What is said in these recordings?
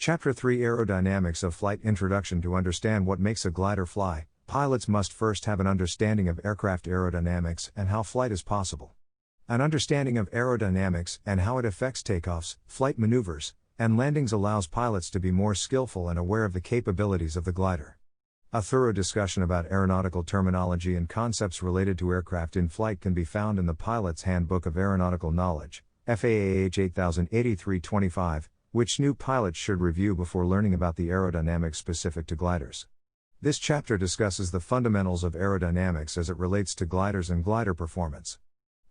Chapter 3 Aerodynamics of Flight Introduction. To understand what makes a glider fly, pilots must first have an understanding of aircraft aerodynamics and how flight is possible. An understanding of aerodynamics and how it affects takeoffs, flight maneuvers, and landings allows pilots to be more skillful and aware of the capabilities of the glider. A thorough discussion about aeronautical terminology and concepts related to aircraft in flight can be found in the Pilot's Handbook of Aeronautical Knowledge, FAA-H-8083-13A, which new pilots should review before learning about the aerodynamics specific to gliders. This chapter discusses the fundamentals of aerodynamics as it relates to gliders and glider performance.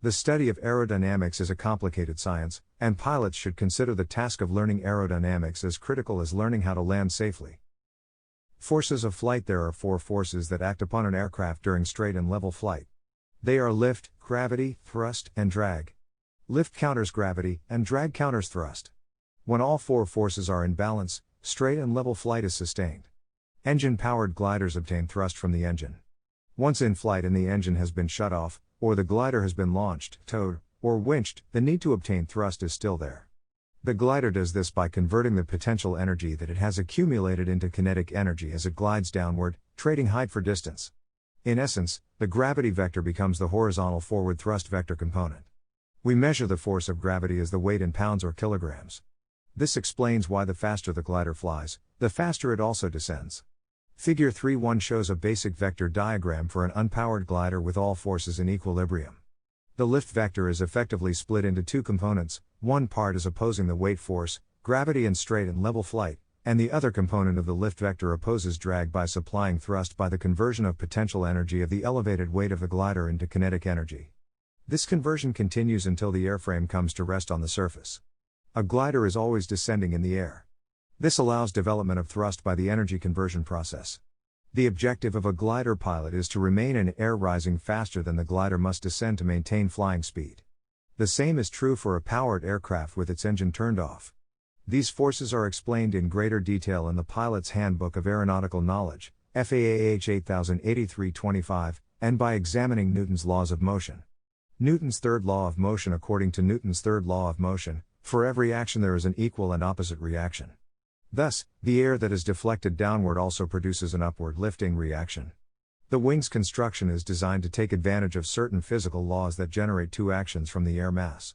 The study of aerodynamics is a complicated science, and pilots should consider the task of learning aerodynamics as critical as learning how to land safely. Forces of flight. There are four forces that act upon an aircraft during straight and level flight. They are lift, gravity, thrust, and drag. Lift counters gravity, and drag counters thrust. When all four forces are in balance, straight and level flight is sustained. Engine-powered gliders obtain thrust from the engine. Once in flight and the engine has been shut off, or the glider has been launched, towed, or winched, the need to obtain thrust is still there. The glider does this by converting the potential energy that it has accumulated into kinetic energy as it glides downward, trading height for distance. In essence, the gravity vector becomes the horizontal forward thrust vector component. We measure the force of gravity as the weight in pounds or kilograms. This explains why the faster the glider flies, the faster it also descends. Figure 3.1 shows a basic vector diagram for an unpowered glider with all forces in equilibrium. The lift vector is effectively split into two components. One part is opposing the weight force, gravity in straight and level flight, and the other component of the lift vector opposes drag by supplying thrust by the conversion of potential energy of the elevated weight of the glider into kinetic energy. This conversion continues until the airframe comes to rest on the surface. A glider is always descending in the air. This allows development of thrust by the energy conversion process. The objective of a glider pilot is to remain in air, rising faster than the glider must descend to maintain flying speed. The same is true for a powered aircraft with its engine turned off. These forces are explained in greater detail in the Pilot's Handbook of Aeronautical Knowledge, FAA-H-8083-13A, and by examining Newton's laws of motion. Newton's third law of motion. According to Newton's third law of motion, for every action there is an equal and opposite reaction. Thus, the air that is deflected downward also produces an upward lifting reaction. The wing's construction is designed to take advantage of certain physical laws that generate two actions from the air mass.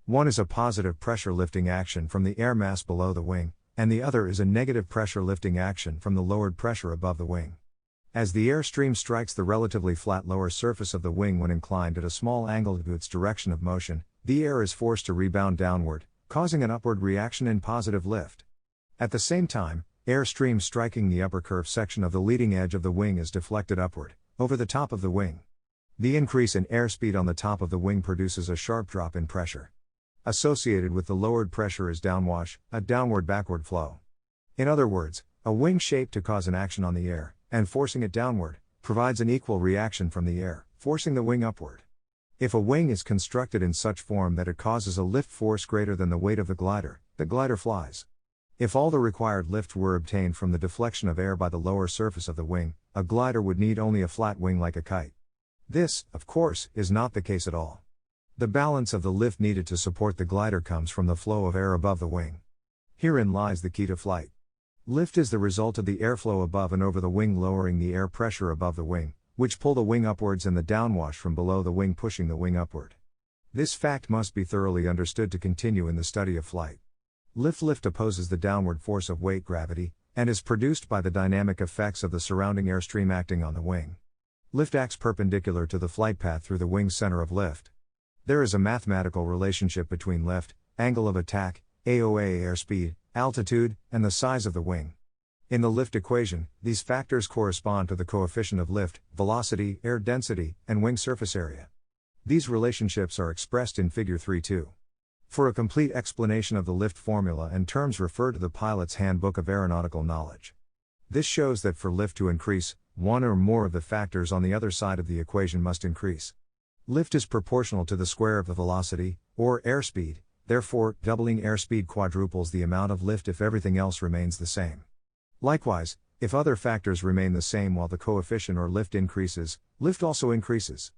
One is a positive pressure lifting action from the air mass below the wing, and the other is a negative pressure lifting action from the lowered pressure above the wing. As the air stream strikes the relatively flat lower surface of the wing when inclined at a small angle to its direction of motion, the air is forced to rebound downward, causing an upward reaction in positive lift. At the same time, air stream striking the upper curve section of the leading edge of the wing is deflected upward, over the top of the wing. The increase in airspeed on the top of the wing produces a sharp drop in pressure. Associated with the lowered pressure is downwash, a downward-backward flow. In other words, a wing shaped to cause an action on the air, and forcing it downward, provides an equal reaction from the air, forcing the wing upward. If a wing is constructed in such form that it causes a lift force greater than the weight of the glider flies. If all the required lift were obtained from the deflection of air by the lower surface of the wing, a glider would need only a flat wing like a kite. This, of course, is not the case at all. The balance of the lift needed to support the glider comes from the flow of air above the wing. Herein lies the key to flight. Lift is the result of the airflow above and over the wing lowering the air pressure above the wing, which pull the wing upwards, and the downwash from below the wing pushing the wing upward. This fact must be thoroughly understood to continue in the study of flight. Lift opposes the downward force of weight gravity, and is produced by the dynamic effects of the surrounding airstream acting on the wing. Lift acts perpendicular to the flight path through the wing's center of lift. There is a mathematical relationship between lift, angle of attack, AOA airspeed, altitude, and the size of the wing. In the lift equation, these factors correspond to the coefficient of lift, velocity, air density, and wing surface area. These relationships are expressed in Figure 3.2. For a complete explanation of the lift formula and terms, refer to the Pilot's Handbook of Aeronautical Knowledge. This shows that for lift to increase, one or more of the factors on the other side of the equation must increase. Lift is proportional to the square of the velocity, or airspeed, therefore, doubling airspeed quadruples the amount of lift if everything else remains the same. Likewise, if other factors remain the same while the coefficient or lift increases, lift also increases.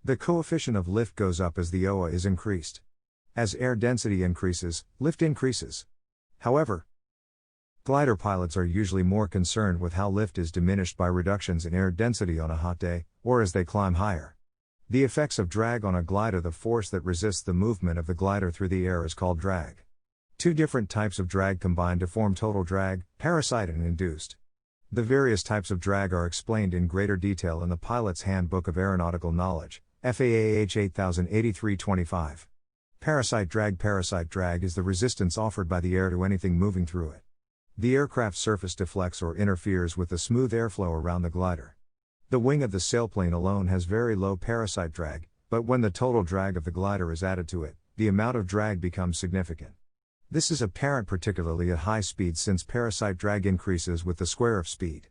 The coefficient of lift goes up as the OA is increased. As air density increases, lift increases. However, Glider pilots are usually more concerned with how lift is diminished by reductions in air density on a hot day, or as they climb higher. The effects of drag on a glider: the force that resists the movement of the glider through the air is called drag. Two different types of drag combine to form total drag, parasite and induced. The various types of drag are explained in greater detail in the Pilot's Handbook of Aeronautical Knowledge, FAA-H-8083-13A. Parasite drag is the resistance offered by the air to anything moving through it. The aircraft surface deflects or interferes with the smooth airflow around the glider. The wing of the sailplane alone has very low parasite drag, but when the total drag of the glider is added to it, the amount of drag becomes significant. This is apparent particularly at high speed, since parasite drag increases with the square of speed.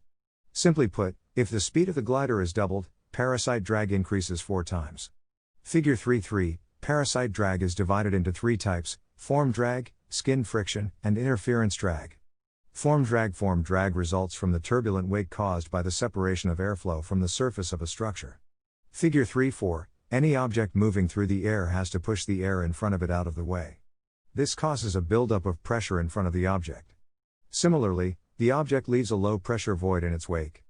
Simply put, if the speed of the glider is doubled, parasite drag increases 4 times. Figure 3.3, parasite drag is divided into 3 types: form drag, skin friction, and interference drag. Form drag results from the turbulent wake caused by the separation of airflow from the surface of a structure. Figure 3.4, any object moving through the air has to push the air in front of it out of the way. This causes a buildup of pressure in front of the object. Similarly, the object leaves a low-pressure void in its wake.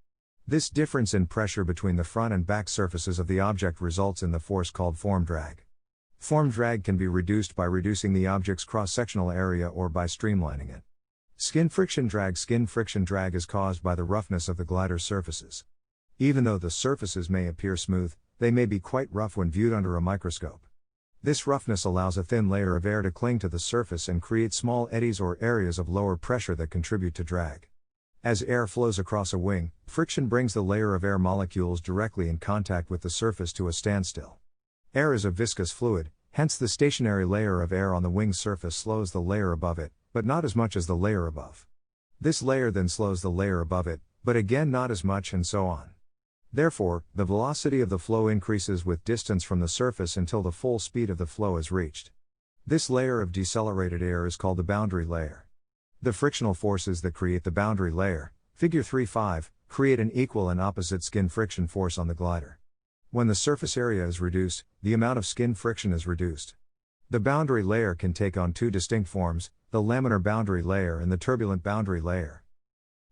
This difference in pressure between the front and back surfaces of the object results in the force called form drag. Form drag can be reduced by reducing the object's cross-sectional area or by streamlining it. Skin friction drag is caused by the roughness of the glider's surfaces. Even though the surfaces may appear smooth, they may be quite rough when viewed under a microscope. This roughness allows a thin layer of air to cling to the surface and create small eddies or areas of lower pressure that contribute to drag. As air flows across a wing, friction brings the layer of air molecules directly in contact with the surface to a standstill. Air is a viscous fluid, hence the stationary layer of air on the wing's surface slows the layer above it, but not as much as the layer above. This layer then slows the layer above it, but again not as much, and so on. Therefore, the velocity of the flow increases with distance from the surface until the full speed of the flow is reached. This layer of decelerated air is called the boundary layer. The frictional forces that create the boundary layer, figure 3.5, create an equal and opposite skin friction force on the glider. When the surface area is reduced, the amount of skin friction is reduced. The boundary layer can take on 2 distinct forms: the laminar boundary layer and the turbulent boundary layer.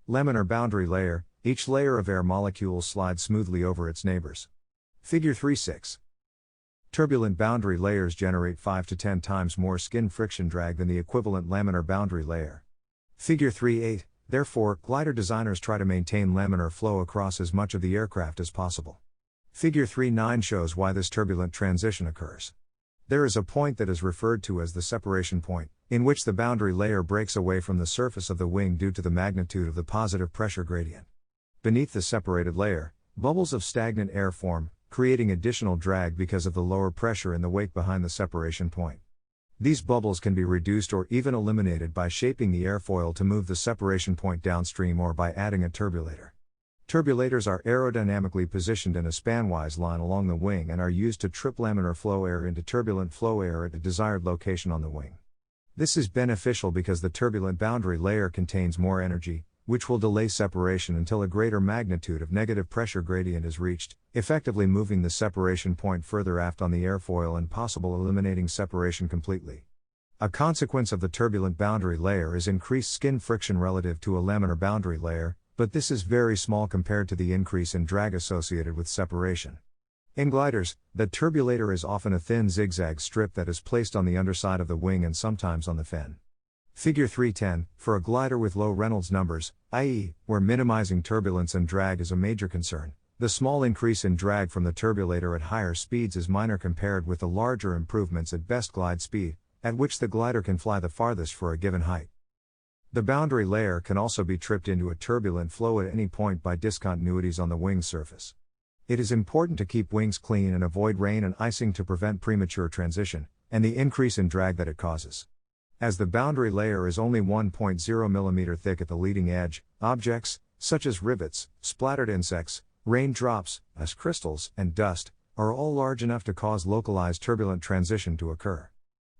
Laminar boundary layer: each layer of air molecules slides smoothly over its neighbors. Figure 3.6. Turbulent boundary layers generate 5 to 10 times more skin friction drag than the equivalent laminar boundary layer. Figure 3.8. Therefore, glider designers try to maintain laminar flow across as much of the aircraft as possible. Figure 3.9 shows why this turbulent transition occurs. There is a point that is referred to as the separation point, in which the boundary layer breaks away from the surface of the wing due to the magnitude of the positive pressure gradient. Beneath the separated layer, bubbles of stagnant air form, creating additional drag because of the lower pressure in the wake behind the separation point. These bubbles can be reduced or even eliminated by shaping the airfoil to move the separation point downstream or by adding a turbulator. Turbulators are aerodynamically positioned in a spanwise line along the wing and are used to trip laminar flow air into turbulent flow air at a desired location on the wing. This is beneficial because the turbulent boundary layer contains more energy, which will delay separation until a greater magnitude of negative pressure gradient is reached, effectively moving the separation point further aft on the airfoil and possibly eliminating separation completely. A consequence of the turbulent boundary layer is increased skin friction relative to a laminar boundary layer, but this is very small compared to the increase in drag associated with separation. In gliders, the turbulator is often a thin zigzag strip that is placed on the underside of the wing and sometimes on the fin. Figure 3.10, for a glider with low Reynolds numbers, i.e., where minimizing turbulence and drag is a major concern, the small increase in drag from the turbulator at higher speeds is minor compared with the larger improvements at best glide speed, at which the glider can fly the farthest for a given height. The boundary layer can also be tripped into a turbulent flow at any point by discontinuities on the wing surface. It is important to keep wings clean and avoid rain and icing to prevent premature transition, and the increase in drag that it causes. As the boundary layer is only 1.0 mm thick at the leading edge, objects, such as rivets, splattered insects, raindrops, ice crystals, and dust, are all large enough to cause localized turbulent transition to occur.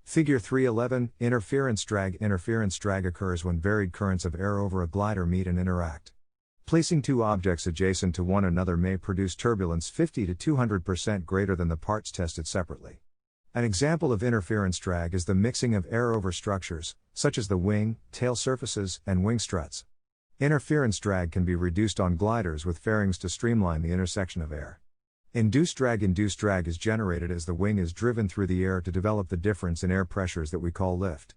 Figure 3.11, interference drag. Interference drag occurs when varied currents of air over a glider meet and interact. Placing 2 objects adjacent to one another may produce turbulence 50 to 200% greater than the parts tested separately. An example of interference drag is the mixing of air over structures, such as the wing, tail surfaces, and wing struts. Interference drag can be reduced on gliders with fairings to streamline the intersection of air. Induced drag is generated as the wing is driven through the air to develop the difference in air pressures that we call lift.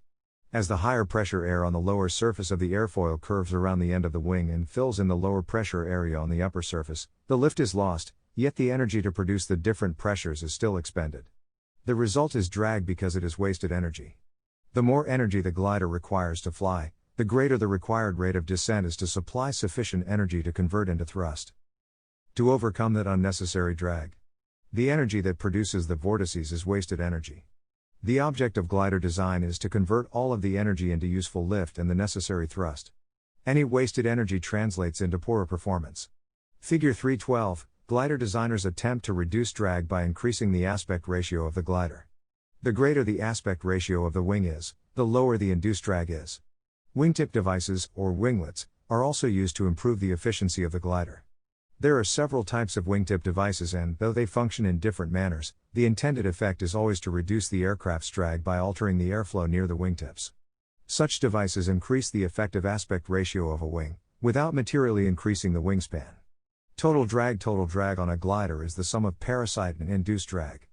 As the higher pressure air on the lower surface of the airfoil curves around the end of the wing and fills in the lower pressure area on the upper surface, the lift is lost, yet the energy to produce the different pressures is still expended. The result is drag because it is wasted energy. The more energy the glider requires to fly, the greater the required rate of descent is to supply sufficient energy to convert into thrust. To overcome that unnecessary drag, the energy that produces the vortices is wasted energy. The object of glider design is to convert all of the energy into useful lift and the necessary thrust. Any wasted energy translates into poorer performance. Figure 3.12, glider designers attempt to reduce drag by increasing the aspect ratio of the glider. The greater the aspect ratio of the wing is, the lower the induced drag is. Wingtip devices, or winglets, are also used to improve the efficiency of the glider. There are several types of wingtip devices and, though they function in different manners, the intended effect is always to reduce the aircraft's drag by altering the airflow near the wingtips. Such devices increase the effective aspect ratio of a wing, without materially increasing the wingspan. Total drag on a glider is the sum of parasite and induced drag.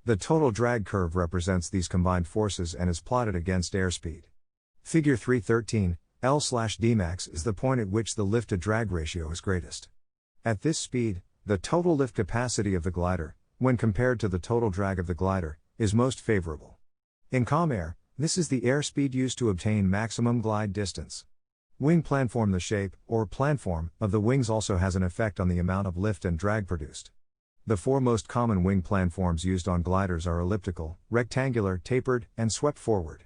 The total drag curve represents these combined forces and is plotted against airspeed. Figure 3.13, L/Dmax is the point at which the lift-to-drag ratio is greatest. At this speed, the total lift capacity of the glider, when compared to the total drag of the glider, is most favorable. In calm air, this is the airspeed used to obtain maximum glide distance. Wing planform. The shape, or planform, of the wings also has an effect on the amount of lift and drag produced. The four most common wing planforms used on gliders are elliptical, rectangular, tapered, and swept forward.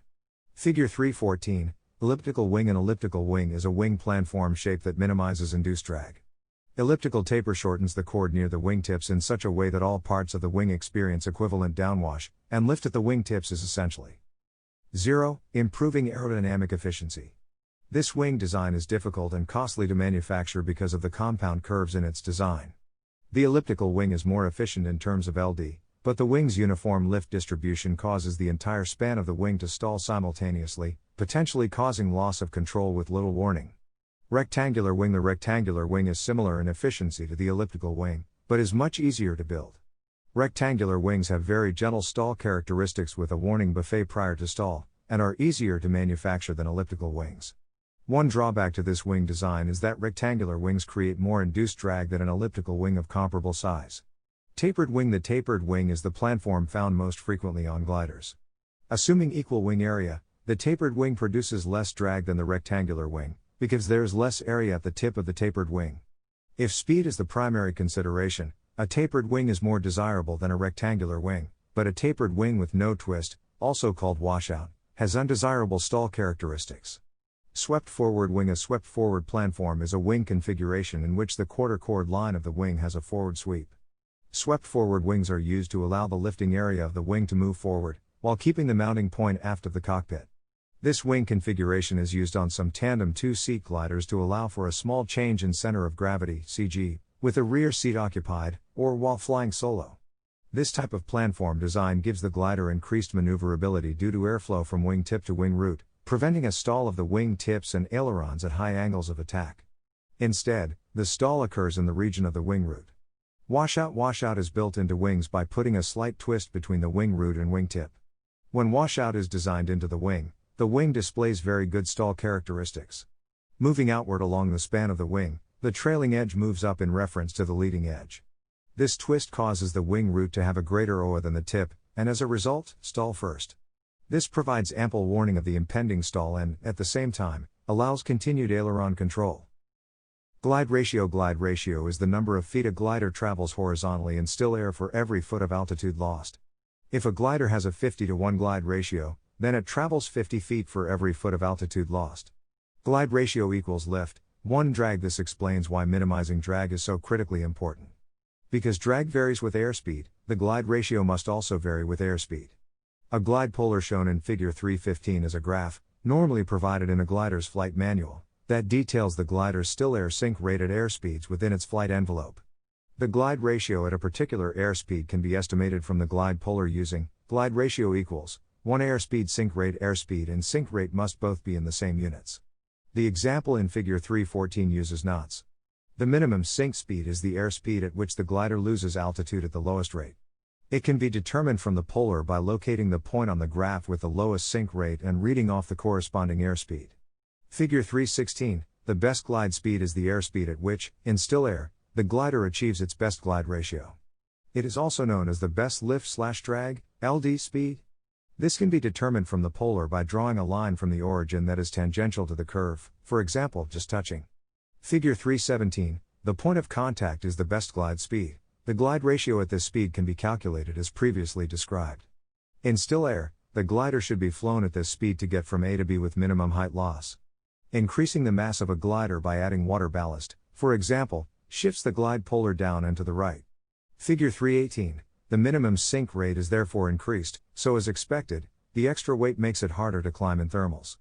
Figure 3.14, elliptical wing. An elliptical wing is a wing planform shape that minimizes induced drag. Elliptical taper shortens the chord near the wingtips in such a way that all parts of the wing experience equivalent downwash, and lift at the wingtips is essentially 0, improving aerodynamic efficiency. This wing design is difficult and costly to manufacture because of the compound curves in its design. The elliptical wing is more efficient in terms of LD, but the wing's uniform lift distribution causes the entire span of the wing to stall simultaneously, potentially causing loss of control with little warning. Rectangular wing. The rectangular wing is similar in efficiency to the elliptical wing, but is much easier to build. Rectangular wings have very gentle stall characteristics with a warning buffet prior to stall, and are easier to manufacture than elliptical wings. One drawback to this wing design is that rectangular wings create more induced drag than an elliptical wing of comparable size. Tapered wing. The tapered wing is the planform found most frequently on gliders. Assuming equal wing area, the tapered wing produces less drag than the rectangular wing, because there is less area at the tip of the tapered wing. If speed is the primary consideration, a tapered wing is more desirable than a rectangular wing, but a tapered wing with no twist, also called washout, has undesirable stall characteristics. Swept forward wing. A swept forward planform is a wing configuration in which the quarter chord line of the wing has a forward sweep. Swept forward wings are used to allow the lifting area of the wing to move forward, while keeping the mounting point aft of the cockpit. This wing configuration is used on some tandem two-seat gliders to allow for a small change in center of gravity (CG), with the rear seat occupied, or while flying solo. This type of planform design gives the glider increased maneuverability due to airflow from wing tip to wing root, preventing a stall of the wing tips and ailerons at high angles of attack. Instead, the stall occurs in the region of the wing root. Washout. Washout is built into wings by putting a slight twist between the wing root and wing tip. When washout is designed into the wing displays very good stall characteristics. Moving outward along the span of the wing, the trailing edge moves up in reference to the leading edge. This twist causes the wing root to have a greater OA than the tip, and as a result, stall first. This provides ample warning of the impending stall and, at the same time, allows continued aileron control. Glide ratio. Glide ratio is the number of feet a glider travels horizontally in still air for every foot of altitude lost. If a glider has a 50:1 glide ratio, then it travels 50 feet for every foot of altitude lost. Glide ratio equals lift, 1 drag. This explains why minimizing drag is so critically important. Because drag varies with airspeed, the glide ratio must also vary with airspeed. A glide polar shown in Figure 3.15 is a graph, normally provided in a glider's flight manual, that details the glider's still air sink rate at airspeeds within its flight envelope. The glide ratio at a particular airspeed can be estimated from the glide polar using glide ratio equals 1 airspeed airspeed and sink rate must both be in the same units. The example in figure 3.14 uses knots. The minimum sink speed is the airspeed at which the glider loses altitude at the lowest rate. It can be determined from the polar by locating the point on the graph with the lowest sink rate and reading off the corresponding airspeed. Figure 3.16, the best glide speed is the airspeed at which, in still air, the glider achieves its best glide ratio. It is also known as the best lift/drag, LD speed. This can be determined from the polar by drawing a line from the origin that is tangential to the curve, for example, just touching. Figure 3.17, the point of contact is the best glide speed. The glide ratio at this speed can be calculated as previously described. In still air, the glider should be flown at this speed to get from A to B with minimum height loss. Increasing the mass of a glider by adding water ballast, for example, shifts the glide polar down and to the right. Figure 3.18, the minimum sink rate is therefore increased, so as expected, the extra weight makes it harder to climb in thermals.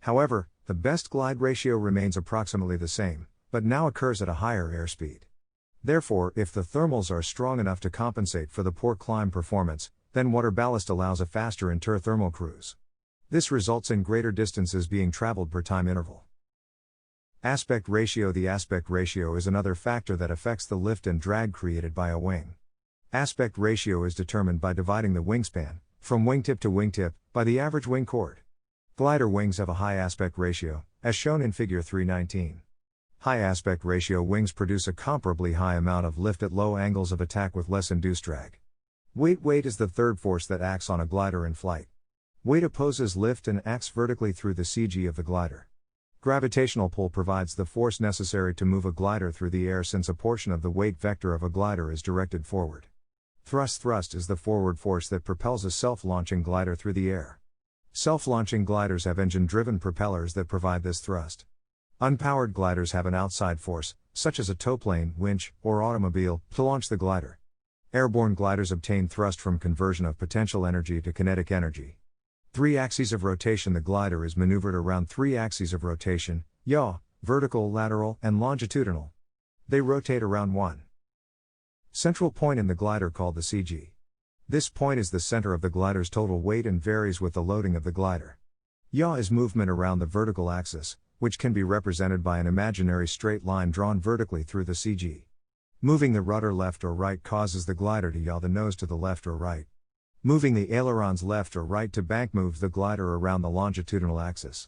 However, the best glide ratio remains approximately the same, but now occurs at a higher airspeed. Therefore, if the thermals are strong enough to compensate for the poor climb performance, then water ballast allows a faster interthermal cruise. This results in greater distances being traveled per time interval. Aspect ratio. The aspect ratio is another factor that affects the lift and drag created by a wing. Aspect ratio is determined by dividing the wingspan, from wingtip to wingtip, by the average wing chord. Glider wings have a high aspect ratio, as shown in figure 3.19. High aspect ratio wings produce a comparably high amount of lift at low angles of attack with less induced drag. Weight is the third force that acts on a glider in flight. Weight opposes lift and acts vertically through the CG of the glider. Gravitational pull provides the force necessary to move a glider through the air since a portion of the weight vector of a glider is directed forward. Thrust is the forward force that propels a self-launching glider through the air. Self-launching gliders have engine-driven propellers that provide this thrust. Unpowered gliders have an outside force, such as a towplane, winch, or automobile, to launch the glider. Airborne gliders obtain thrust from conversion of potential energy to kinetic energy. 3 axes of rotation. The glider is maneuvered around 3 axes of rotation, yaw, vertical, lateral, and longitudinal. They rotate around one central point in the glider called the CG. This point is the center of the glider's total weight and varies with the loading of the glider. Yaw is movement around the vertical axis, which can be represented by an imaginary straight line drawn vertically through the CG. Moving the rudder left or right causes the glider to yaw the nose to the left or right. Moving the ailerons left or right to bank moves the glider around the longitudinal axis.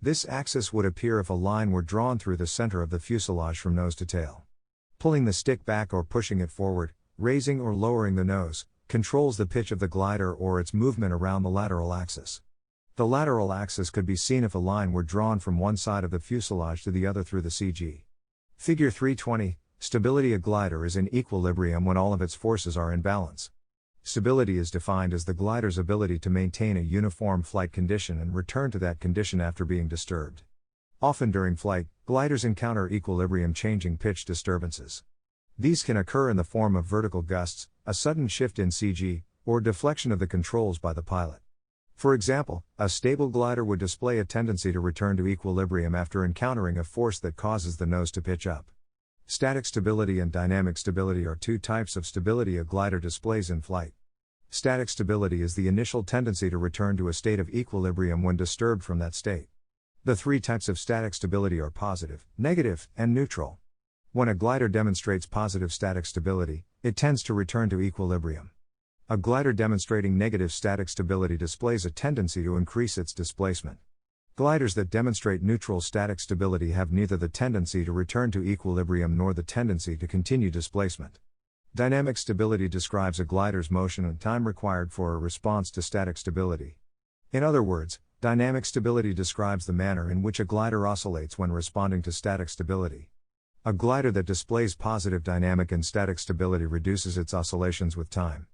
This axis would appear if a line were drawn through the center of the fuselage from nose to tail. Pulling the stick back or pushing it forward, raising or lowering the nose, controls the pitch of the glider or its movement around the lateral axis. The lateral axis could be seen if a line were drawn from one side of the fuselage to the other through the CG. Figure 3.20, stability. A glider is in equilibrium when all of its forces are in balance. Stability is defined as the glider's ability to maintain a uniform flight condition and return to that condition after being disturbed. Often during flight, gliders encounter equilibrium-changing pitch disturbances. These can occur in the form of vertical gusts, a sudden shift in CG, or deflection of the controls by the pilot. For example, a stable glider would display a tendency to return to equilibrium after encountering a force that causes the nose to pitch up. Static stability and dynamic stability are 2 types of stability a glider displays in flight. Static stability is the initial tendency to return to a state of equilibrium when disturbed from that state. The 3 types of static stability are positive, negative, and neutral. When a glider demonstrates positive static stability, it tends to return to equilibrium. A glider demonstrating negative static stability displays a tendency to increase its displacement. Gliders that demonstrate neutral static stability have neither the tendency to return to equilibrium nor the tendency to continue displacement. Dynamic stability describes a glider's motion and time required for a response to static stability. In other words, dynamic stability describes the manner in which a glider oscillates when responding to static stability. A glider that displays positive dynamic and static stability reduces its oscillations with time.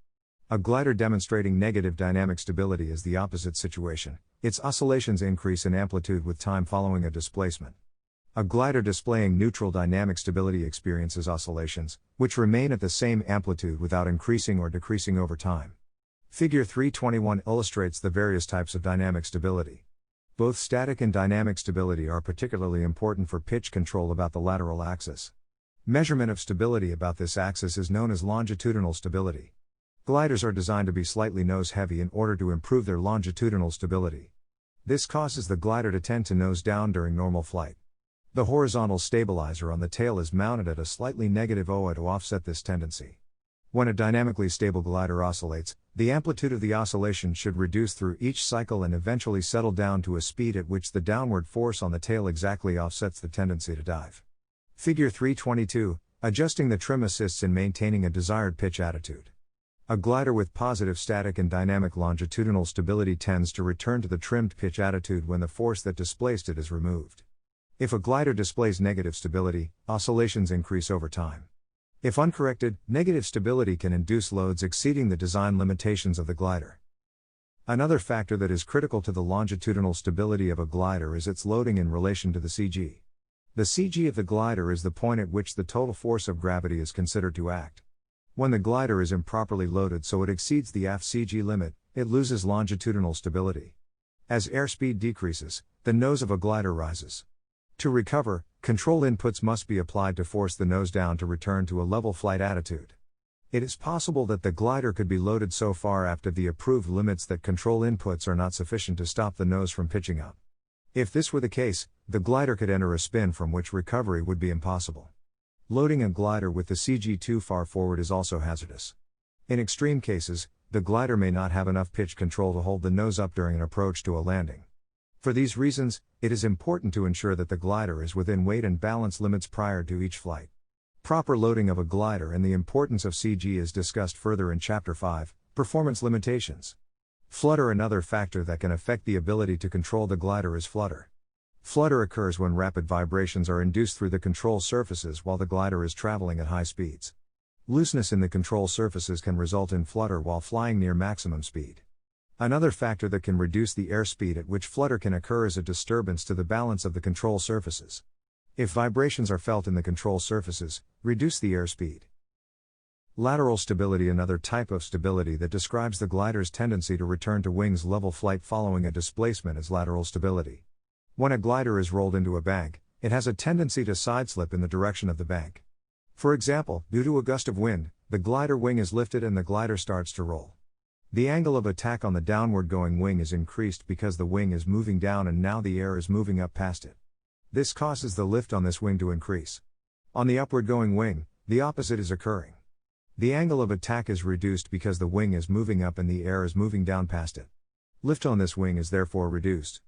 A glider demonstrating negative dynamic stability is the opposite situation. Its oscillations increase in amplitude with time following a displacement. A glider displaying neutral dynamic stability experiences oscillations, which remain at the same amplitude without increasing or decreasing over time. Figure 3.21 illustrates the various types of dynamic stability. Both static and dynamic stability are particularly important for pitch control about the lateral axis. Measurement of stability about this axis is known as longitudinal stability. Gliders are designed to be slightly nose-heavy in order to improve their longitudinal stability. This causes the glider to tend to nose down during normal flight. The horizontal stabilizer on the tail is mounted at a slightly negative OA to offset this tendency. When a dynamically stable glider oscillates, the amplitude of the oscillation should reduce through each cycle and eventually settle down to a speed at which the downward force on the tail exactly offsets the tendency to dive. Figure 322, adjusting the trim assists in maintaining a desired pitch attitude. A glider with positive static and dynamic longitudinal stability tends to return to the trimmed pitch attitude when the force that displaced it is removed. If a glider displays negative stability, oscillations increase over time. If uncorrected, negative stability can induce loads exceeding the design limitations of the glider. Another factor that is critical to the longitudinal stability of a glider is its loading in relation to the CG. The CG of the glider is the point at which the total force of gravity is considered to act. When the glider is improperly loaded so it exceeds the aft CG limit, it loses longitudinal stability. As airspeed decreases, the nose of a glider rises. To recover, control inputs must be applied to force the nose down to return to a level flight attitude. It is possible that the glider could be loaded so far aft of the approved limits that control inputs are not sufficient to stop the nose from pitching up. If this were the case, the glider could enter a spin from which recovery would be impossible. Loading a glider with the CG too far forward is also hazardous. In extreme cases, the glider may not have enough pitch control to hold the nose up during an approach to a landing. For these reasons, it is important to ensure that the glider is within weight and balance limits prior to each flight. Proper loading of a glider and the importance of CG is discussed further in Chapter 5, Performance Limitations. Flutter. Another factor that can affect the ability to control the glider is flutter. Flutter occurs when rapid vibrations are induced through the control surfaces while the glider is traveling at high speeds. Looseness in the control surfaces can result in flutter while flying near maximum speed. Another factor that can reduce the airspeed at which flutter can occur is a disturbance to the balance of the control surfaces. If vibrations are felt in the control surfaces, reduce the airspeed. Lateral stability. Another type of stability that describes the glider's tendency to return to wings level flight following a displacement is lateral stability. When a glider is rolled into a bank, it has a tendency to sideslip in the direction of the bank. For example, due to a gust of wind, the glider wing is lifted and the glider starts to roll. The angle of attack on the downward going wing is increased because the wing is moving down and now the air is moving up past it. This causes the lift on this wing to increase. On the upward going wing, the opposite is occurring. The angle of attack is reduced because the wing is moving up and the air is moving down past it. Lift on this wing is therefore reduced.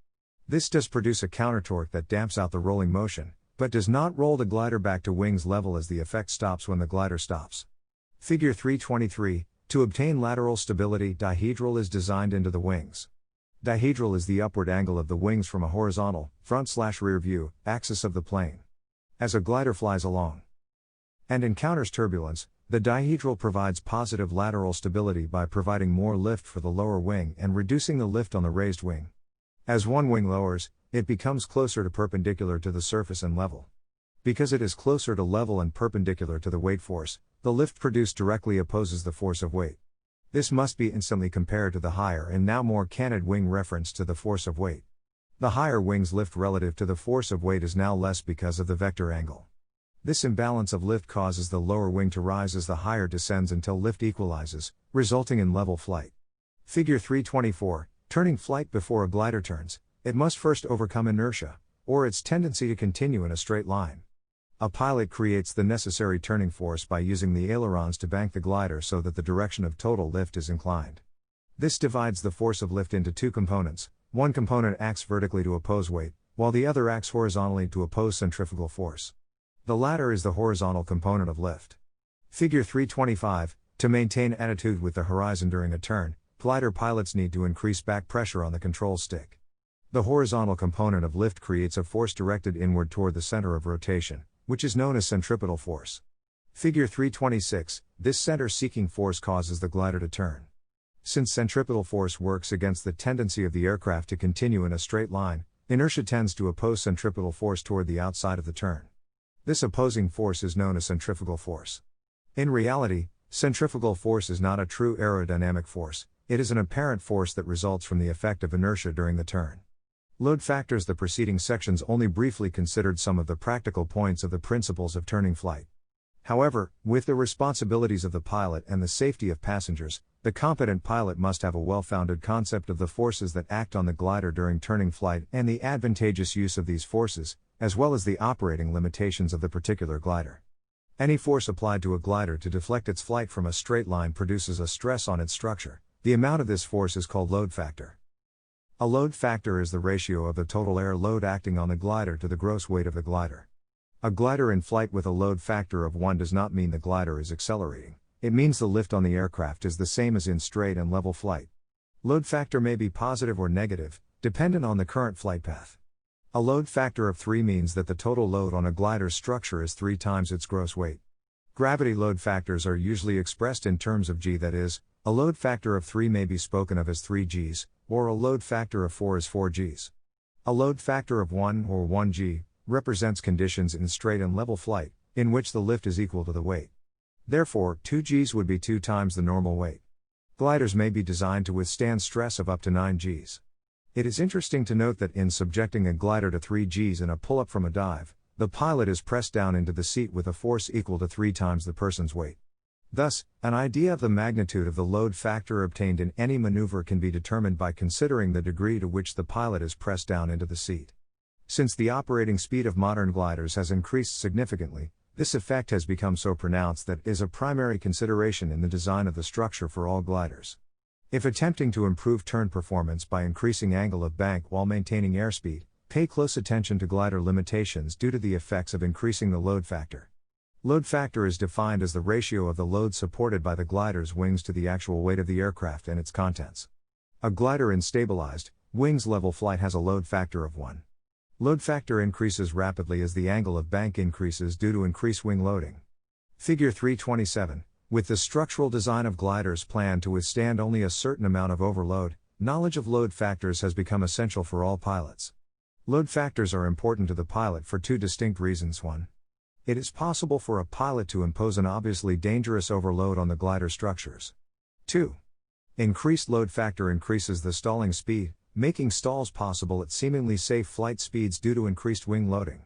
This does produce a countertorque that damps out the rolling motion, but does not roll the glider back to wings level as the effect stops when the glider stops. Figure 323, to obtain lateral stability, dihedral is designed into the wings. Dihedral is the upward angle of the wings from a horizontal, front/rear view, axis of the plane. As a glider flies along and encounters turbulence, the dihedral provides positive lateral stability by providing more lift for the lower wing and reducing the lift on the raised wing. As one wing lowers, it becomes closer to perpendicular to the surface and level. Because it is closer to level and perpendicular to the weight force, the lift produced directly opposes the force of weight. This must be instantly compared to the higher and now more canted wing reference to the force of weight. The higher wing's lift relative to the force of weight is now less because of the vector angle. This imbalance of lift causes the lower wing to rise as the higher descends until lift equalizes, resulting in level flight. Figure 324, turning flight. Before a glider turns, it must first overcome inertia, or its tendency to continue in a straight line. A pilot creates the necessary turning force by using the ailerons to bank the glider so that the direction of total lift is inclined. This divides the force of lift into two components. One component acts vertically to oppose weight, while the other acts horizontally to oppose centrifugal force. The latter is the horizontal component of lift. Figure 325, to maintain attitude with the horizon during a turn, glider pilots need to increase back pressure on the control stick. The horizontal component of lift creates a force directed inward toward the center of rotation, which is known as centripetal force. Figure 326, this center-seeking force causes the glider to turn. Since centripetal force works against the tendency of the aircraft to continue in a straight line, inertia tends to oppose centripetal force toward the outside of the turn. This opposing force is known as centrifugal force. In reality, centrifugal force is not a true aerodynamic force, it is an apparent force that results from the effect of inertia during the turn. Load factors. The preceding sections only briefly considered some of the practical points of the principles of turning flight. However, with the responsibilities of the pilot and the safety of passengers, the competent pilot must have a well-founded concept of the forces that act on the glider during turning flight and the advantageous use of these forces, as well as the operating limitations of the particular glider. Any force applied to a glider to deflect its flight from a straight line produces a stress on its structure. The amount of this force is called load factor. A load factor is the ratio of the total air load acting on the glider to the gross weight of the glider. A glider in flight with a load factor of 1 does not mean the glider is accelerating. It means the lift on the aircraft is the same as in straight and level flight. Load factor may be positive or negative, dependent on the current flight path. A load factor of 3 means that the total load on a glider's structure is 3 times its gross weight. Gravity load factors are usually expressed in terms of g, that is, a load factor of 3 may be spoken of as 3 g's, or a load factor of 4 is 4 g's. A load factor of 1 or 1 g represents conditions in straight and level flight, in which the lift is equal to the weight. Therefore, 2 g's would be 2 times the normal weight. Gliders may be designed to withstand stress of up to 9 g's. It is interesting to note that in subjecting a glider to 3 g's in a pull-up from a dive, the pilot is pressed down into the seat with a force equal to 3 times the person's weight. Thus, an idea of the magnitude of the load factor obtained in any maneuver can be determined by considering the degree to which the pilot is pressed down into the seat. Since the operating speed of modern gliders has increased significantly, this effect has become so pronounced that it is a primary consideration in the design of the structure for all gliders. If attempting to improve turn performance by increasing angle of bank while maintaining airspeed, pay close attention to glider limitations due to the effects of increasing the load factor. Load factor is defined as the ratio of the load supported by the glider's wings to the actual weight of the aircraft and its contents. A glider in stabilized, wings level flight has a load factor of 1. Load factor increases rapidly as the angle of bank increases due to increased wing loading. Figure 327. With the structural design of gliders planned to withstand only a certain amount of overload, knowledge of load factors has become essential for all pilots. Load factors are important to the pilot for 2 distinct reasons. 1. It is possible for a pilot to impose an obviously dangerous overload on the glider structures. 2. Increased load factor increases the stalling speed, making stalls possible at seemingly safe flight speeds due to increased wing loading.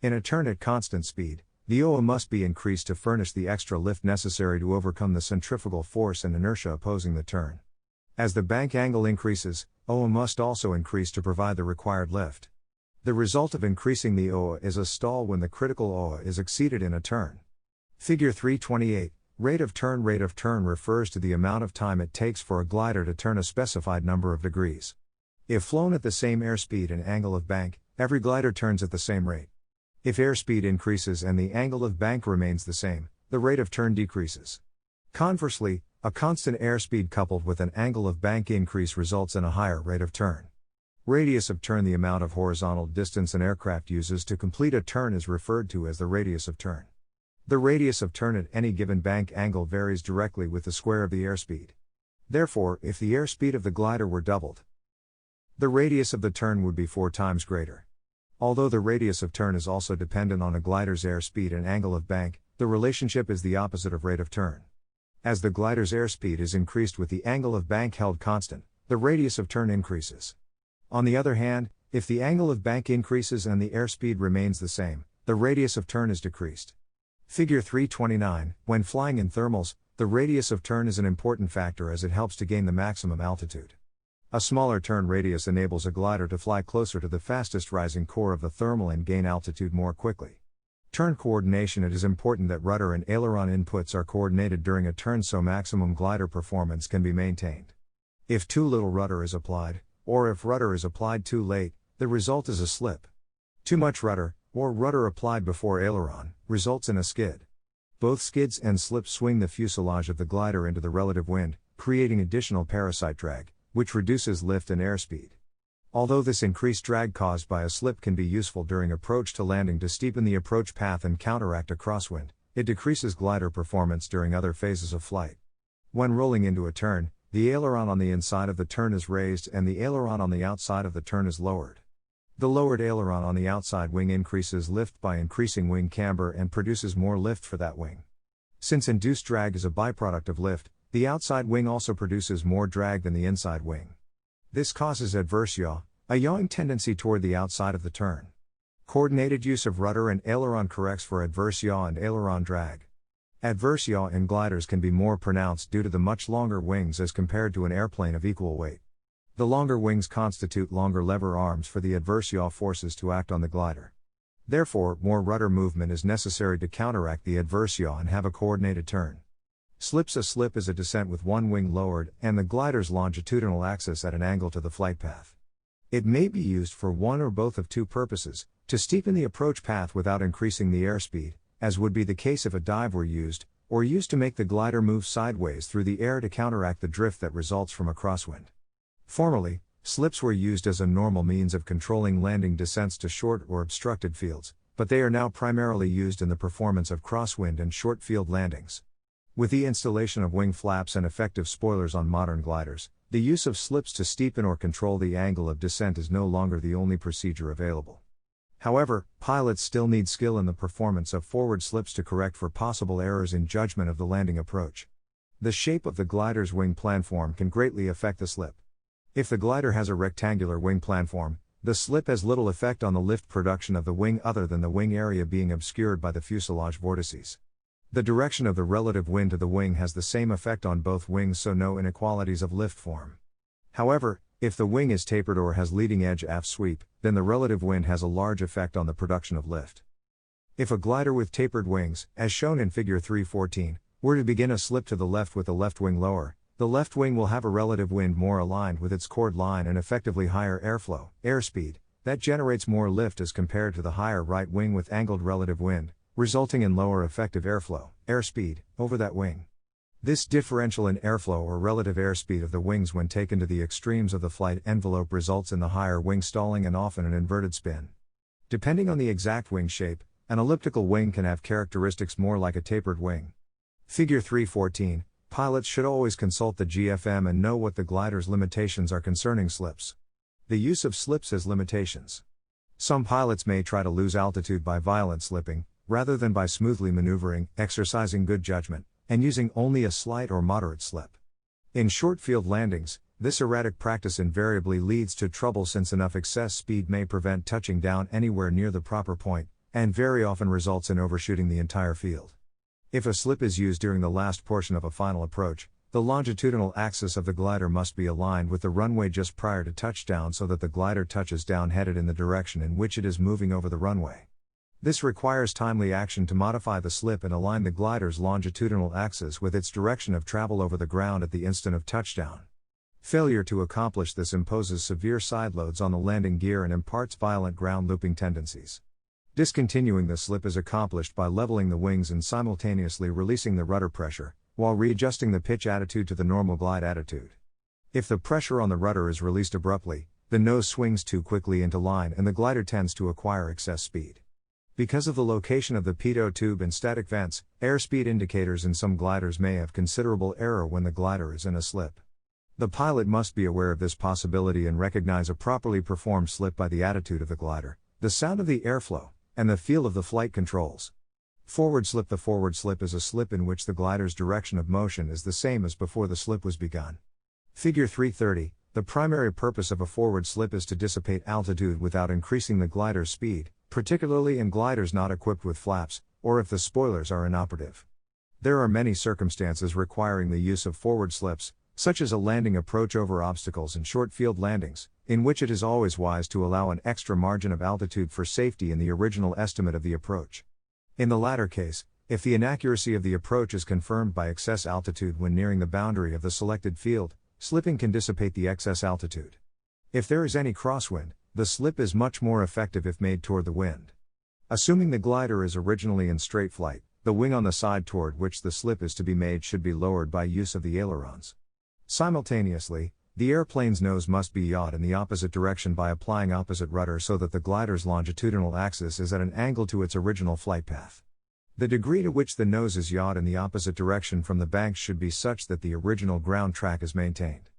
In a turn at constant speed, the OA must be increased to furnish the extra lift necessary to overcome the centrifugal force and inertia opposing the turn. As the bank angle increases, OA must also increase to provide the required lift. The result of increasing the OA is a stall when the critical OA is exceeded in a turn. Figure 328, rate of turn refers to the amount of time it takes for a glider to turn a specified number of degrees. If flown at the same airspeed and angle of bank, every glider turns at the same rate. If airspeed increases and the angle of bank remains the same, the rate of turn decreases. Conversely, a constant airspeed coupled with an angle of bank increase results in a higher rate of turn. Radius of turn, the amount of horizontal distance an aircraft uses to complete a turn, is referred to as the radius of turn. The radius of turn at any given bank angle varies directly with the square of the airspeed. Therefore, if the airspeed of the glider were doubled, the radius of the turn would be 4 times greater. Although the radius of turn is also dependent on a glider's airspeed and angle of bank, the relationship is the opposite of rate of turn. As the glider's airspeed is increased with the angle of bank held constant, the radius of turn increases. On the other hand, if the angle of bank increases and the airspeed remains the same, the radius of turn is decreased. Figure 329, when flying in thermals, the radius of turn is an important factor as it helps to gain the maximum altitude. A smaller turn radius enables a glider to fly closer to the fastest rising core of the thermal and gain altitude more quickly. Turn coordination. It is important that rudder and aileron inputs are coordinated during a turn so maximum glider performance can be maintained. If too little rudder is applied, or if rudder is applied too late, the result is a slip. Too much rudder, or rudder applied before aileron, results in a skid. Both skids and slips swing the fuselage of the glider into the relative wind, creating additional parasite drag, which reduces lift and airspeed. Although this increased drag caused by a slip can be useful during approach to landing to steepen the approach path and counteract a crosswind, it decreases glider performance during other phases of flight. When rolling into a turn, the aileron on the inside of the turn is raised and the aileron on the outside of the turn is lowered. The lowered aileron on the outside wing increases lift by increasing wing camber and produces more lift for that wing. Since induced drag is a byproduct of lift, the outside wing also produces more drag than the inside wing. This causes adverse yaw, a yawing tendency toward the outside of the turn. Coordinated use of rudder and aileron corrects for adverse yaw and aileron drag. Adverse yaw in gliders can be more pronounced due to the much longer wings as compared to an airplane of equal weight. The longer wings constitute longer lever arms for the adverse yaw forces to act on the glider. Therefore, more rudder movement is necessary to counteract the adverse yaw and have a coordinated turn. Slips. A slip is a descent with one wing lowered and the glider's longitudinal axis at an angle to the flight path. It may be used for one or both of two purposes: to steepen the approach path without increasing the airspeed, as would be the case if a dive were used, or used to make the glider move sideways through the air to counteract the drift that results from a crosswind. Formerly, slips were used as a normal means of controlling landing descents to short or obstructed fields, but they are now primarily used in the performance of crosswind and short field landings. With the installation of wing flaps and effective spoilers on modern gliders, the use of slips to steepen or control the angle of descent is no longer the only procedure available. However, pilots still need skill in the performance of forward slips to correct for possible errors in judgment of the landing approach. The shape of the glider's wing planform can greatly affect the slip. If the glider has a rectangular wing planform, the slip has little effect on the lift production of the wing other than the wing area being obscured by the fuselage vortices. The direction of the relative wind to the wing has the same effect on both wings, so no inequalities of lift form. However, if the wing is tapered or has leading edge aft sweep, then the relative wind has a large effect on the production of lift. If a glider with tapered wings, as shown in Figure 3.14, were to begin a slip to the left with the left wing lower, the left wing will have a relative wind more aligned with its chord line and effectively higher airflow, airspeed, that generates more lift as compared to the higher right wing with angled relative wind, resulting in lower effective airflow, airspeed, over that wing. This differential in airflow or relative airspeed of the wings when taken to the extremes of the flight envelope results in the higher wing stalling and often an inverted spin. Depending on the exact wing shape, an elliptical wing can have characteristics more like a tapered wing. Figure 3.14, pilots should always consult the GFM and know what the glider's limitations are concerning slips. The use of slips has limitations. Some pilots may try to lose altitude by violent slipping, rather than by smoothly maneuvering, exercising good judgment, and using only a slight or moderate slip. In short field landings, this erratic practice invariably leads to trouble since enough excess speed may prevent touching down anywhere near the proper point, and very often results in overshooting the entire field. If a slip is used during the last portion of a final approach, the longitudinal axis of the glider must be aligned with the runway just prior to touchdown so that the glider touches down headed in the direction in which it is moving over the runway. This requires timely action to modify the slip and align the glider's longitudinal axis with its direction of travel over the ground at the instant of touchdown. Failure to accomplish this imposes severe side loads on the landing gear and imparts violent ground looping tendencies. Discontinuing the slip is accomplished by leveling the wings and simultaneously releasing the rudder pressure, while readjusting the pitch attitude to the normal glide attitude. If the pressure on the rudder is released abruptly, the nose swings too quickly into line and the glider tends to acquire excess speed. Because of the location of the pitot tube and static vents, airspeed indicators in some gliders may have considerable error when the glider is in a slip. The pilot must be aware of this possibility and recognize a properly performed slip by the attitude of the glider, the sound of the airflow, and the feel of the flight controls. Forward slip. The forward slip is a slip in which the glider's direction of motion is the same as before the slip was begun. Figure 3.30, the primary purpose of a forward slip is to dissipate altitude without increasing the glider's speed, particularly in gliders not equipped with flaps, or if the spoilers are inoperative. There are many circumstances requiring the use of forward slips, such as a landing approach over obstacles and short field landings, in which it is always wise to allow an extra margin of altitude for safety in the original estimate of the approach. In the latter case, if the inaccuracy of the approach is confirmed by excess altitude when nearing the boundary of the selected field, slipping can dissipate the excess altitude. If there is any crosswind, the slip is much more effective if made toward the wind. Assuming the glider is originally in straight flight, the wing on the side toward which the slip is to be made should be lowered by use of the ailerons. Simultaneously, the airplane's nose must be yawed in the opposite direction by applying opposite rudder so that the glider's longitudinal axis is at an angle to its original flight path. The degree to which the nose is yawed in the opposite direction from the banks should be such that the original ground track is maintained.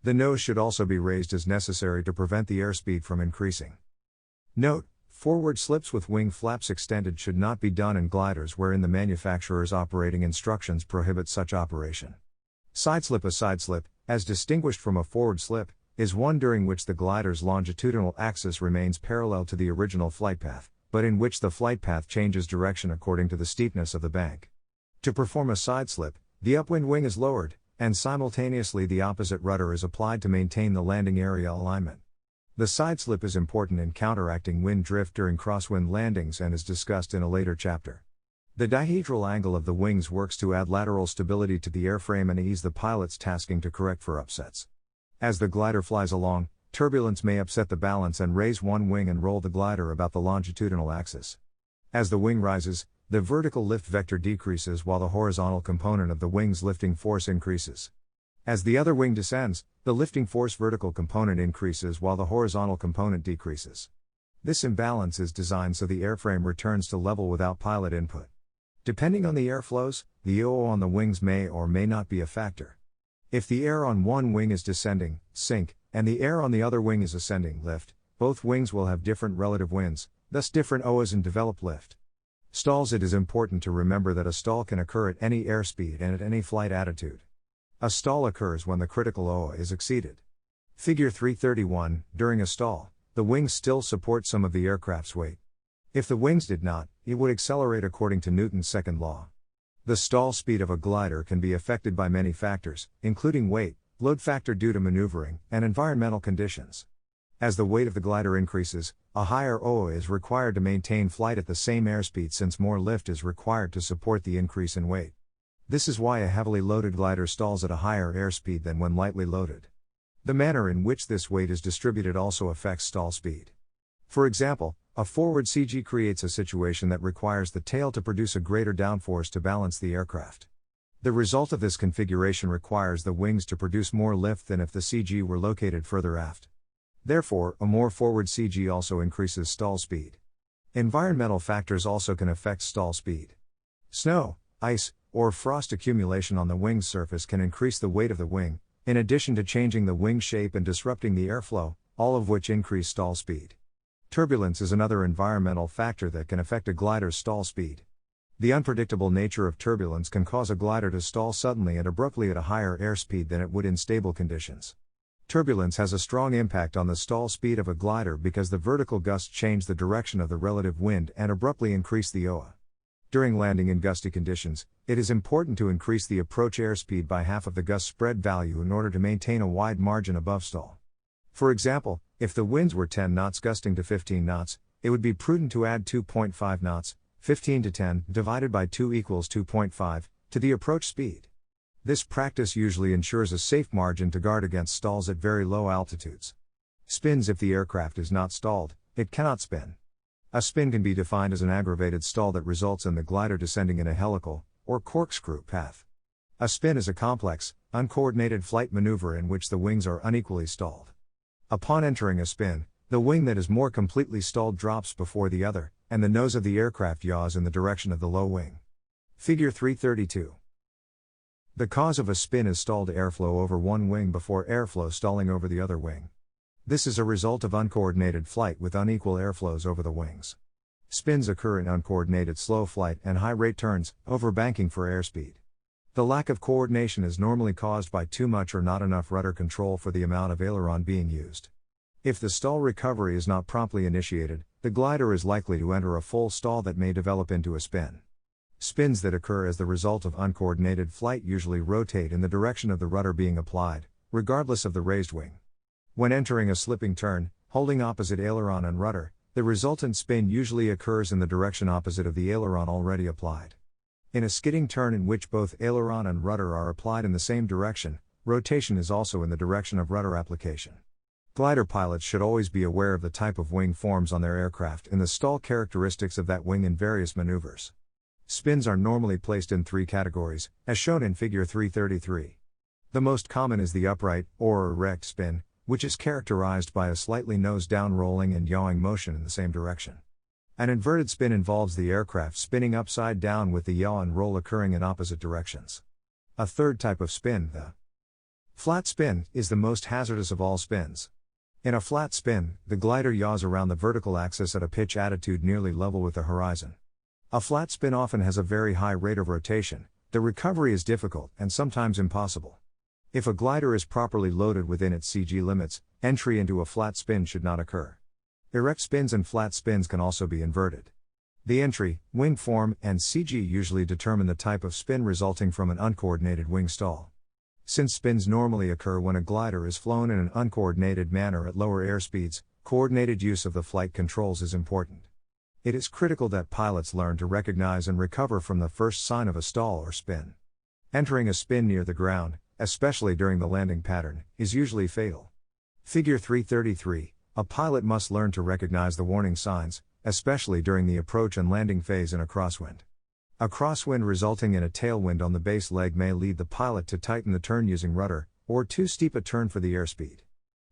The nose should also be raised as necessary to prevent the airspeed from increasing. Note: forward slips with wing flaps extended should not be done in gliders wherein the manufacturer's operating instructions prohibit such operation. Side slip. A side slip, as distinguished from a forward slip, is one during which the glider's longitudinal axis remains parallel to the original flight path, but in which the flight path changes direction according to the steepness of the bank. To perform a side slip, the upwind wing is lowered, and simultaneously the opposite rudder is applied to maintain the landing area alignment. The side slip is important in counteracting wind drift during crosswind landings and is discussed in a later chapter. The dihedral angle of the wings works to add lateral stability to the airframe and ease the pilot's tasking to correct for upsets. As the glider flies along, turbulence may upset the balance and raise one wing and roll the glider about the longitudinal axis. As the wing rises, the vertical lift vector decreases while the horizontal component of the wing's lifting force increases. As the other wing descends, the lifting force vertical component increases while the horizontal component decreases. This imbalance is designed so the airframe returns to level without pilot input. Depending on the airflows, the yaw on the wings may or may not be a factor. If the air on one wing is descending, sink, and the air on the other wing is ascending, lift, both wings will have different relative winds, thus different OAs and develop lift. Stalls. It is important to remember that a stall can occur at any airspeed and at any flight attitude. A stall occurs when the critical OA is exceeded. Figure 331, during a stall, the wings still support some of the aircraft's weight. If the wings did not, it would accelerate according to Newton's second law. The stall speed of a glider can be affected by many factors, including weight, load factor due to maneuvering, and environmental conditions. As the weight of the glider increases, a higher OA is required to maintain flight at the same airspeed since more lift is required to support the increase in weight. This is why a heavily loaded glider stalls at a higher airspeed than when lightly loaded. The manner in which this weight is distributed also affects stall speed. For example, a forward CG creates a situation that requires the tail to produce a greater downforce to balance the aircraft. The result of this configuration requires the wings to produce more lift than if the CG were located further aft. Therefore, a more forward CG also increases stall speed. Environmental factors also can affect stall speed. Snow, ice, or frost accumulation on the wing's surface can increase the weight of the wing, in addition to changing the wing shape and disrupting the airflow, all of which increase stall speed. Turbulence is another environmental factor that can affect a glider's stall speed. The unpredictable nature of turbulence can cause a glider to stall suddenly and abruptly at a higher airspeed than it would in stable conditions. Turbulence has a strong impact on the stall speed of a glider because the vertical gusts change the direction of the relative wind and abruptly increase the OA. During landing in gusty conditions, it is important to increase the approach airspeed by half of the gust spread value in order to maintain a wide margin above stall. For example, if the winds were 10 knots gusting to 15 knots, it would be prudent to add 2.5 knots, 15 to 10, divided by 2 equals 2.5, to the approach speed. This practice usually ensures a safe margin to guard against stalls at very low altitudes. Spins. If the aircraft is not stalled, it cannot spin. A spin can be defined as an aggravated stall that results in the glider descending in a helical, or corkscrew path. A spin is a complex, uncoordinated flight maneuver in which the wings are unequally stalled. Upon entering a spin, the wing that is more completely stalled drops before the other, and the nose of the aircraft yaws in the direction of the low wing. Figure 332. The cause of a spin is stalled airflow over one wing before airflow stalling over the other wing. This is a result of uncoordinated flight with unequal airflows over the wings. Spins occur in uncoordinated slow flight and high-rate turns, overbanking for airspeed. The lack of coordination is normally caused by too much or not enough rudder control for the amount of aileron being used. If the stall recovery is not promptly initiated, the glider is likely to enter a full stall that may develop into a spin. Spins that occur as the result of uncoordinated flight usually rotate in the direction of the rudder being applied, regardless of the raised wing. When entering a slipping turn, holding opposite aileron and rudder, the resultant spin usually occurs in the direction opposite of the aileron already applied. In a skidding turn in which both aileron and rudder are applied in the same direction, rotation is also in the direction of rudder application. Glider pilots should always be aware of the type of wing forms on their aircraft and the stall characteristics of that wing in various maneuvers. Spins are normally placed in 3 categories, as shown in Figure 333. The most common is the upright, or erect spin, which is characterized by a slightly nose-down rolling and yawing motion in the same direction. An inverted spin involves the aircraft spinning upside down with the yaw and roll occurring in opposite directions. A third type of spin, the flat spin, is the most hazardous of all spins. In a flat spin, the glider yaws around the vertical axis at a pitch attitude nearly level with the horizon. A flat spin often has a very high rate of rotation, the recovery is difficult and sometimes impossible. If a glider is properly loaded within its CG limits, entry into a flat spin should not occur. Erect spins and flat spins can also be inverted. The entry, wing form, and CG usually determine the type of spin resulting from an uncoordinated wing stall. Since spins normally occur when a glider is flown in an uncoordinated manner at lower airspeeds, coordinated use of the flight controls is important. It is critical that pilots learn to recognize and recover from the first sign of a stall or spin. Entering a spin near the ground, especially during the landing pattern, is usually fatal. Figure 333, a pilot must learn to recognize the warning signs, especially during the approach and landing phase in a crosswind. A crosswind resulting in a tailwind on the base leg may lead the pilot to tighten the turn using rudder, or too steep a turn for the airspeed.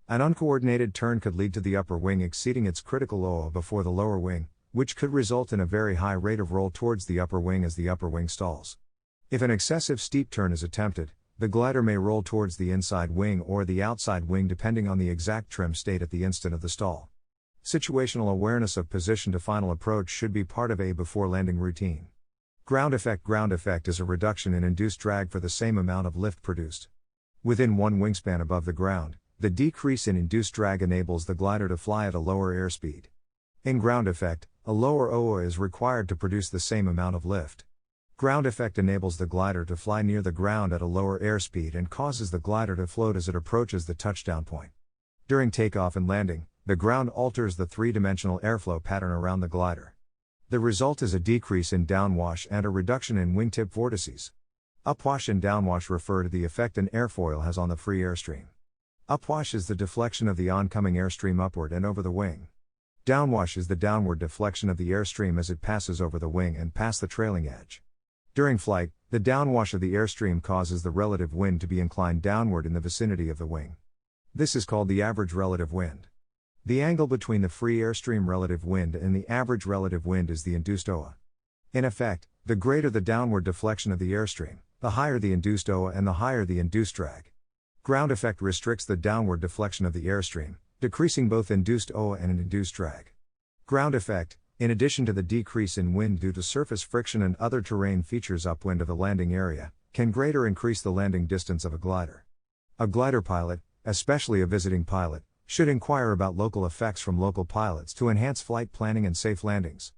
An uncoordinated turn could lead to the upper wing exceeding its critical OA before the lower wing, which could result in a very high rate of roll towards the upper wing as the upper wing stalls. If an excessive steep turn is attempted, the glider may roll towards the inside wing or the outside wing depending on the exact trim state at the instant of the stall. Situational awareness of position to final approach should be part of a before landing routine. Ground effect. Ground effect is a reduction in induced drag for the same amount of lift produced. Within one wingspan above the ground, the decrease in induced drag enables the glider to fly at a lower airspeed. In ground effect, a lower OA is required to produce the same amount of lift. Ground effect enables the glider to fly near the ground at a lower airspeed and causes the glider to float as it approaches the touchdown point. During takeoff and landing, the ground alters the three-dimensional airflow pattern around the glider. The result is a decrease in downwash and a reduction in wingtip vortices. Upwash and downwash refer to the effect an airfoil has on the free airstream. Upwash is the deflection of the oncoming airstream upward and over the wing. Downwash is the downward deflection of the airstream as it passes over the wing and past the trailing edge. During flight, the downwash of the airstream causes the relative wind to be inclined downward in the vicinity of the wing. This is called the average relative wind. The angle between the free airstream relative wind and the average relative wind is the induced OA. In effect, the greater the downward deflection of the airstream, the higher the induced OA and the higher the induced drag. Ground effect restricts the downward deflection of the airstream, decreasing both induced OA and induced drag. Ground effect, in addition to the decrease in wind due to surface friction and other terrain features upwind of the landing area, can greater increase the landing distance of a glider. A glider pilot, especially a visiting pilot, should inquire about local effects from local pilots to enhance flight planning and safe landings.